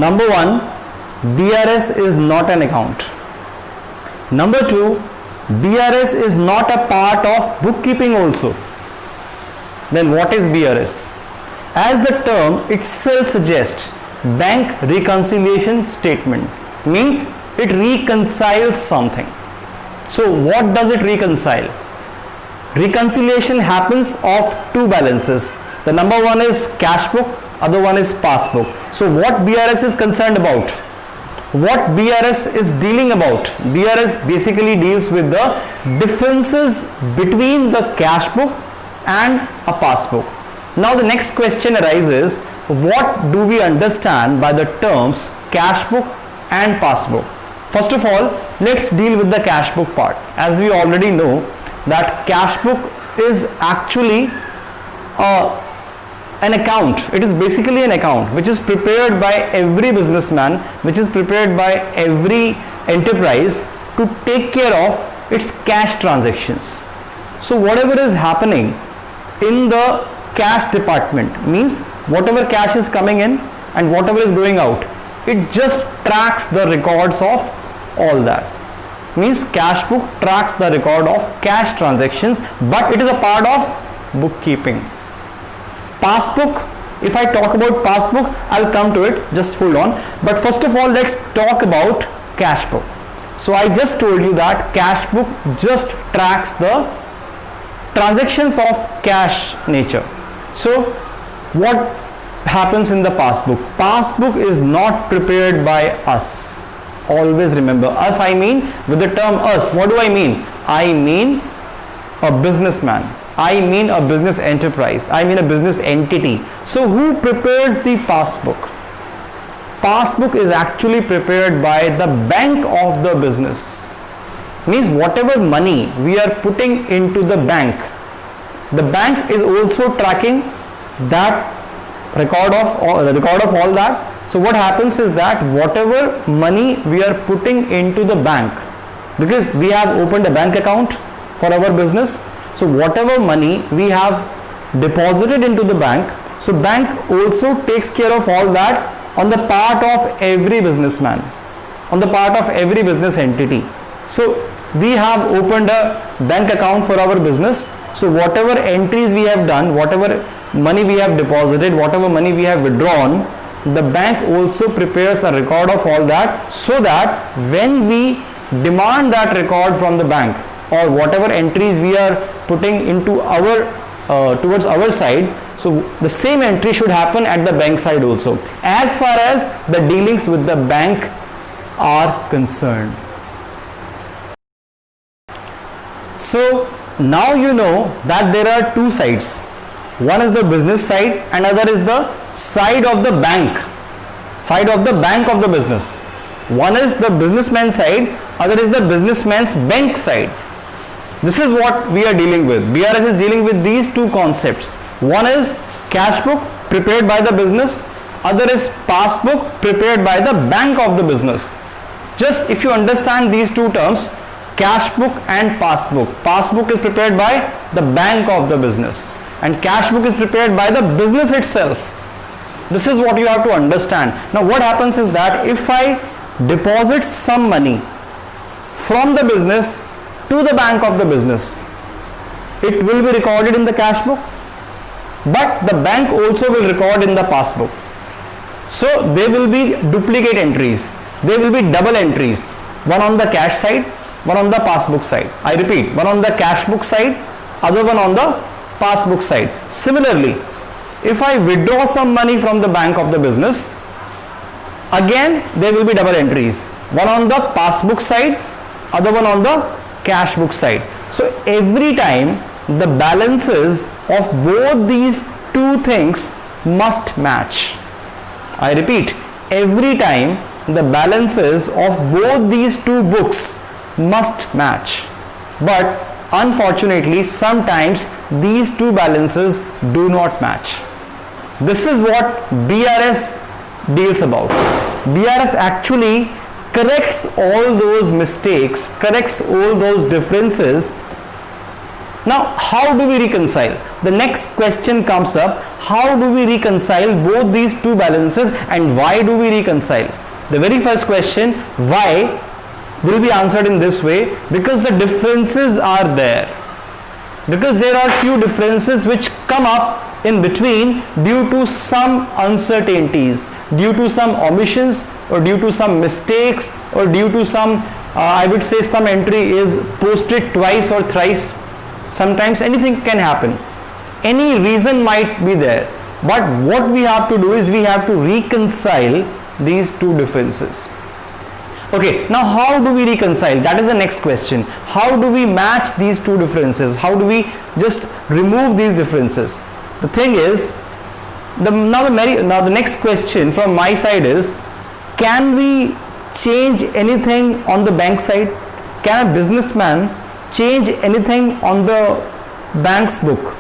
Number one, BRS is not an account. Number two, BRS is not a part of bookkeeping also. Then what is BRS? As the term itself suggests, bank reconciliation statement means it reconciles something. So what does it reconcile? Reconciliation happens of two balances. The number one is cash book, other one is passbook. So what BRS is concerned about? What BRS is dealing about? BRS basically deals with the differences between the cash book and a passbook. Now the next question arises, what do we understand by the terms cash book and passbook? First of all, let's deal with the cash book part. As we already know that cash book is actually an account. It is basically an account which is prepared by every businessman, which is prepared by every enterprise to take care of its cash transactions. So whatever is happening in the cash department means whatever cash is coming in and whatever is going out, it just tracks the records of all that. Means cash book tracks the record of cash transactions, but it is a part of bookkeeping. Passbook, if I talk about passbook, I'll come to it, just hold on. But first of all, let's talk about cash book. So I just told you that cash book just tracks the transactions of cash nature. So what happens in the passbook? Passbook is not prepared by us. Always remember, us I mean with the term us, what do I mean? I mean a businessman. I mean a business enterprise. I mean a business entity. So who prepares the passbook? Passbook is actually prepared by the bank of the business. Means whatever money we are putting into the bank is also tracking that record of all that. So what happens is that whatever money we are putting into the bank, because we have opened a bank account for our business, so whatever money we have deposited into the bank, so bank also takes care of all that on the part of every businessman, on the part of every business entity. So we have opened a bank account for our business. So whatever entries we have done, whatever money we have deposited, whatever money we have withdrawn, the bank also prepares a record of all that, so that when we demand that record from the bank or whatever entries we are putting into our towards our side, so the same entry should happen at the bank side also, as far as the dealings with the bank are concerned. So now you know that there are two sides. One is the business side and other is the side of the bank of the business. One is the businessman side, other is the businessman's bank side. This is what we are dealing with. BRS is dealing with these two concepts. One is cash book prepared by the business, other is passbook prepared by the bank of the business. Just if you understand these two terms, cash book and passbook. Passbook is prepared by the bank of the business and cash book is prepared by the business itself. This is what you have to understand. Now what happens is that if I deposit some money from the business to the bank of the business, it will be recorded in the cash book, but the bank also will record in the passbook. So there will be duplicate entries, there will be double entries, one on the cash side, one on the passbook side. I repeat, one on the cash book side, other one on the passbook side. Similarly, if I withdraw some money from the bank of the business, again there will be double entries, one on the passbook side, other one on the cash book side. So every time the balances of both these two things must match. I repeat, every time the balances of both these two books must match, but unfortunately sometimes these two balances do not match. This is what BRS deals about. BRS actually corrects all those mistakes, corrects all those differences Now, how do we reconcile? The next question comes up, how do we reconcile both these two balances and why do we reconcile? The very first question, why, will be answered in this way, because the differences are there. Because there are few differences which come up in between due to some uncertainties, due to some omissions, or due to some mistakes, or due to some, I would say some entry is posted twice or thrice. Sometimes anything can happen. Any reason might be there. But what we have to do is we have to reconcile these two differences. Okay, now how do we reconcile? That is the next question. How do we match these two differences? How do we just remove these differences? The thing is, now the next question from my side is, can we change anything on the bank side? Can a businessman change anything on the bank's book?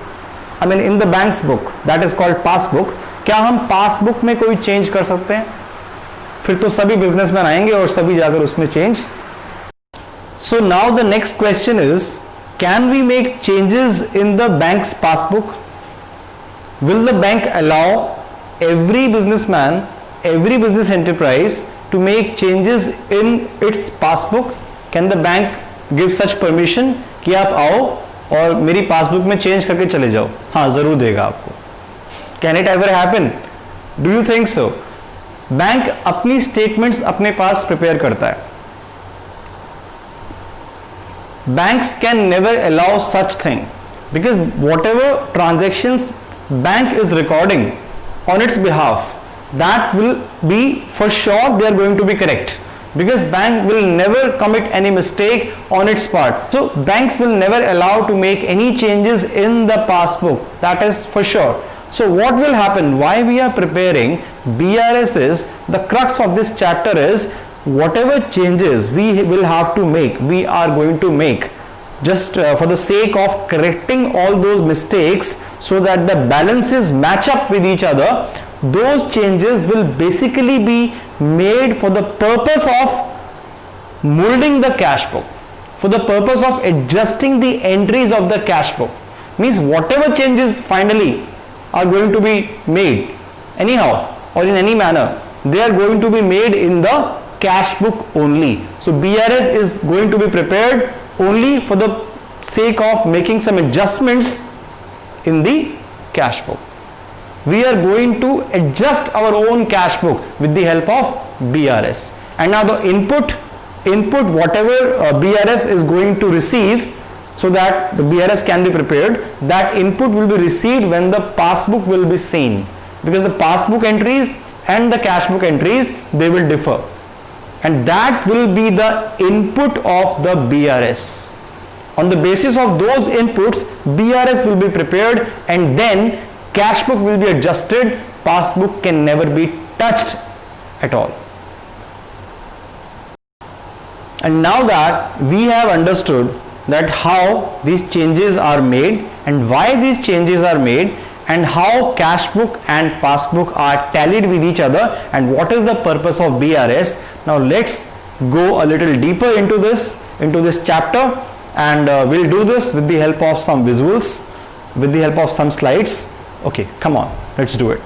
I mean in the bank's book, that is called passbook. क्या हम passbook में कोई change कर सकते हैं? फिर तो सभी बिजनेसमैन आएंगे और सभी जाकर उसमें change. So now the next question is, can we make changes in the bank's passbook? Will the bank allow every businessman, every business enterprise to make changes in its passbook? Can the bank give such permission कि आप आओ और मेरी passbook में change करके चले जाओ? हाँ, जरूर देगा आपको. Can it ever happen? Do you think so? Bank अपनी स्टेटमेंट्स अपने पास प्रिपेयर करता है. Banks can never allow such thing because whatever transactions bank is recording on its behalf, that will be for sure they are going to be correct, because bank will never commit any mistake on its part. So banks will never allow to make any changes in the passbook, that is for sure. So what will happen? Why we are preparing BRS is, the crux of this chapter is, whatever changes we will have to make, we are going to make just for the sake of correcting all those mistakes so that the balances match up with each other. Those changes will basically be made for the purpose of molding the cash book, for the purpose of adjusting the entries of the cash book. Means whatever changes finally are going to be made anyhow or in any manner, they are going to be made in the cash book only. So BRS is going to be prepared only for the sake of making some adjustments in the cash book. We are going to adjust our own cash book with the help of BRS. And now the input whatever BRS is going to receive, so that the BRS can be prepared, that input will be received when the passbook will be seen, because the passbook entries and the cash book entries, they will differ, and that will be the input of the BRS. On the basis of those inputs, BRS will be prepared, and then cash book will be adjusted. Passbook can never be touched at all. And now that we have understood that how these changes are made and why these changes are made, and how cash book and passbook are tallied with each other, and what is the purpose of BRS, now let's go a little deeper into this chapter, and we'll do this with the help of some visuals, with the help of some slides. Okay, come on, let's do it.